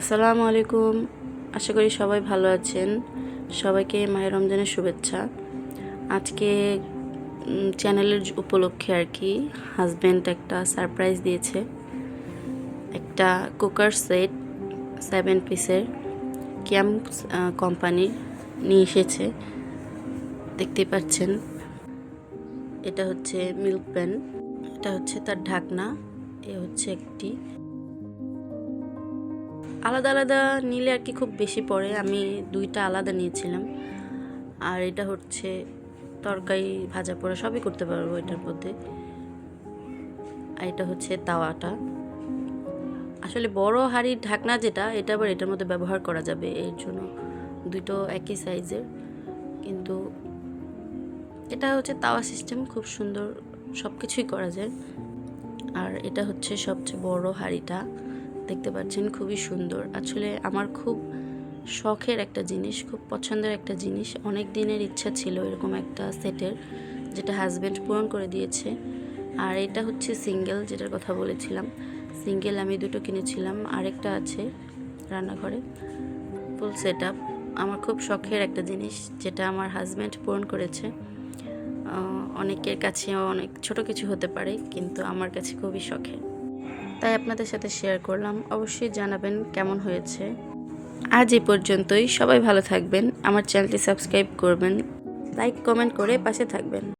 আসসালামু আলাইকুম। আশা করি সবাই ভালো আছেন। সবাইকে মাহে রমজানের শুভেচ্ছা। আজকে চ্যানেলের উপলক্ষে আর কি হাজব্যান্ড একটা সারপ্রাইজ দিয়েছে। একটা কুকার সেট 7 পিসের ক্যাম্প কোম্পানির নিয়ে এসেছে। দেখতে পাচ্ছেন এটা হচ্ছে মিল্ক প্যান, এটা হচ্ছে তার ঢাকনা, এ হচ্ছে একটি। আলাদা আলাদা নিলে আর কি খুব বেশি পড়ে, আমি দুইটা আলাদা নিয়েছিলাম। আর এটা হচ্ছে তরকারি ভাজা পোড়া সবই করতে পারবো এটার মধ্যে। আর এটা হচ্ছে তাওয়াটা, আসলে বড় হাঁড়ির ঢাকনা যেটা, এটা আবার এটার মধ্যে ব্যবহার করা যাবে, এর জন্য দুটো একই সাইজের। কিন্তু এটা হচ্ছে তাওয়া সিস্টেম, খুব সুন্দর, সব কিছুই করা যায়। আর এটা হচ্ছে সবচেয়ে বড় হাঁড়িটা, দেখতে পাচ্ছেন খুবই সুন্দর। আসলে আমার খুব শখের একটা জিনিস, খুব পছন্দের একটা জিনিস। অনেক দিনের ইচ্ছা ছিল এরকম একটা সেটের, যেটা হাজব্যান্ড পূরণ করে দিয়েছে। আর এটা হচ্ছে সিঙ্গেল, যেটার কথা বলেছিলাম, সিঙ্গেল আমি দুটো কিনেছিলাম, আরেকটা আছে রান্নাঘরে। ফুল সেট আপ, আমার খুব শখের একটা জিনিস, যেটা আমার হাজব্যান্ড পূরণ করেছে। অনেকের কাছে অনেক ছোট কিছু হতে পারে, কিন্তু আমার কাছে খুবই শখের, তাই আপনাদের সাথে শেয়ার করলাম। অবশ্যই জানাবেন কেমন হয়েছে। আজ এই পর্যন্তই, সবাই ভালো থাকবেন, আমার চ্যানেলটি সাবস্ক্রাইব করবেন, লাইক কমেন্ট করে পাশে থাকবেন।